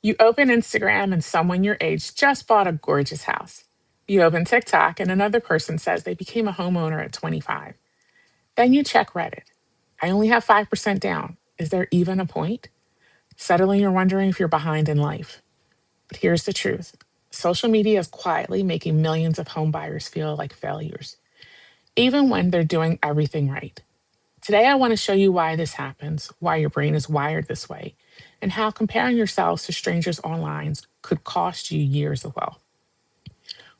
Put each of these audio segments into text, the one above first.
You open Instagram and someone your age just bought a gorgeous house. You open TikTok and another person says they became a homeowner at 25. Then you check Reddit. I only have 5% down. Is there even a point? Suddenly you're wondering if you're behind in life. But here's the truth. Social media is quietly making millions of home buyers feel like failures, even when they're doing everything right. Today, I want to show you why this happens, why your brain is wired this way, and how comparing yourselves to strangers online could cost you years of wealth.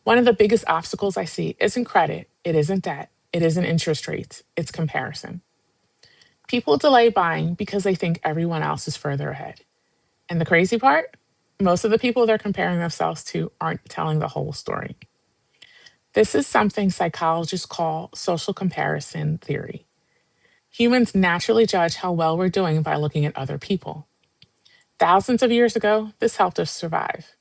One of the biggest obstacles I see isn't credit, it isn't debt, it isn't interest rates, it's comparison. People delay buying because they think everyone else is further ahead. And the crazy part? Most of the people they're comparing themselves to aren't telling the whole story. This is something psychologists call social comparison theory. Humans naturally judge how well we're doing by looking at other people. Thousands of years ago, this helped us survive.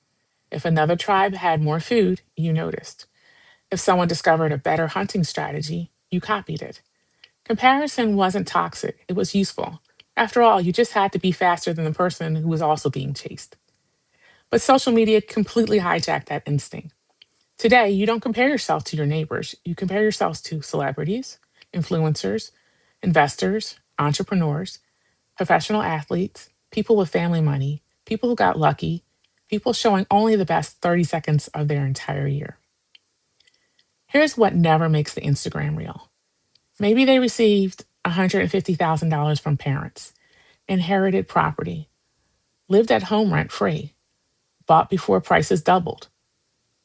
If another tribe had more food, you noticed. If someone discovered a better hunting strategy, you copied it. Comparison wasn't toxic, it was useful. After all, you just had to be faster than the person who was also being chased. But social media completely hijacked that instinct. Today, you don't compare yourself to your neighbors, you compare yourselves to celebrities, influencers, investors, entrepreneurs, professional athletes, people with family money, people who got lucky, people showing only the best 30 seconds of their entire year. Here's what never makes the Instagram reel. Maybe they received $150,000 from parents, inherited property, lived at home rent free, bought before prices doubled,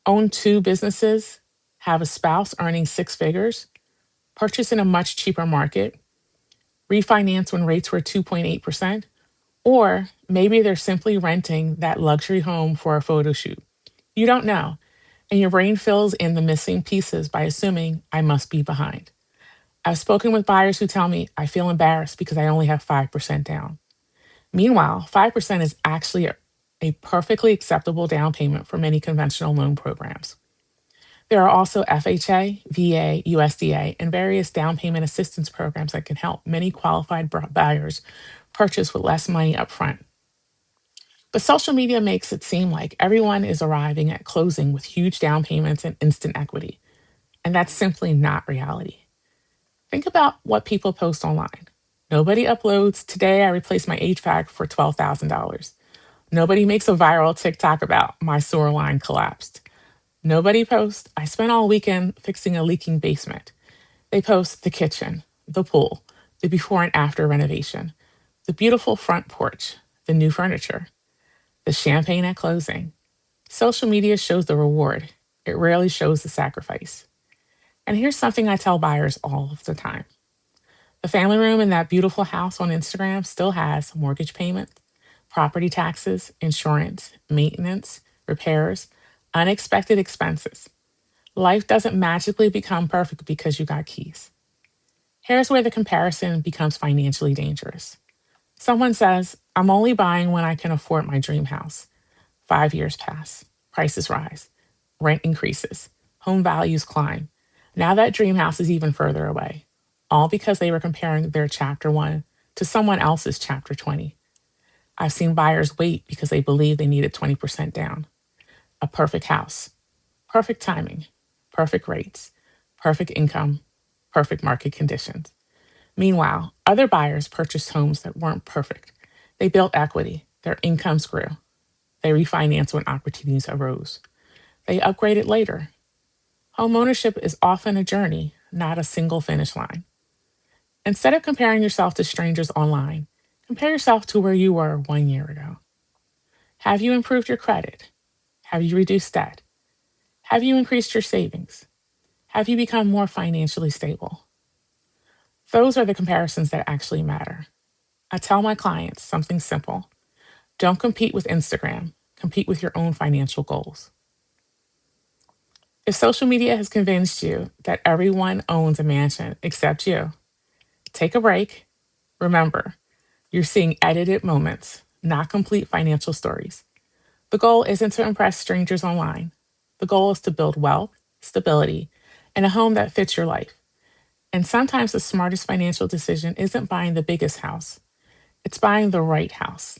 own two businesses, have a spouse earning six figures, purchase in a much cheaper market, refinance when rates were 2.8%, or maybe they're simply renting that luxury home for a photo shoot. You don't know, and your brain fills in the missing pieces by assuming I must be behind. I've spoken with buyers who tell me I feel embarrassed because I only have 5% down. Meanwhile, 5% is actually a perfectly acceptable down payment for many conventional loan programs. There are also FHA, VA, USDA, and various down payment assistance programs that can help many qualified buyers purchase with less money up front. But social media makes it seem like everyone is arriving at closing with huge down payments and instant equity. And that's simply not reality. Think about what people post online. Nobody uploads, today I replaced my HVAC for $12,000. Nobody makes a viral TikTok about my sewer line collapsed. Nobody posts, I spent all weekend fixing a leaking basement. They post the kitchen, the pool, the before and after renovation, the beautiful front porch, the new furniture, the champagne at closing. Social media shows the reward. It rarely shows the sacrifice. And here's something I tell buyers all of the time. The family room in that beautiful house on Instagram still has mortgage payments, property taxes, insurance, maintenance, repairs, unexpected expenses. Life doesn't magically become perfect because you got keys. Here's where the comparison becomes financially dangerous. Someone says, I'm only buying when I can afford my dream house. 5 years pass, prices rise, rent increases, home values climb. Now that dream house is even further away, all because they were comparing their chapter 1 to someone else's chapter 20. I've seen buyers wait because they believe they needed 20% down. A perfect house, perfect timing, perfect rates, perfect income, perfect market conditions. Meanwhile, other buyers purchased homes that weren't perfect. They built equity, their incomes grew. They refinanced when opportunities arose. They upgraded later. Home ownership is often a journey, not a single finish line. Instead of comparing yourself to strangers online, compare yourself to where you were 1 year ago. Have you improved your credit? Have you reduced debt? Have you increased your savings? Have you become more financially stable? Those are the comparisons that actually matter. I tell my clients something simple. Don't compete with Instagram, compete with your own financial goals. If social media has convinced you that everyone owns a mansion except you, take a break. Remember, you're seeing edited moments, not complete financial stories. The goal isn't to impress strangers online. The goal is to build wealth, stability, and a home that fits your life. And sometimes the smartest financial decision isn't buying the biggest house, it's buying the right house.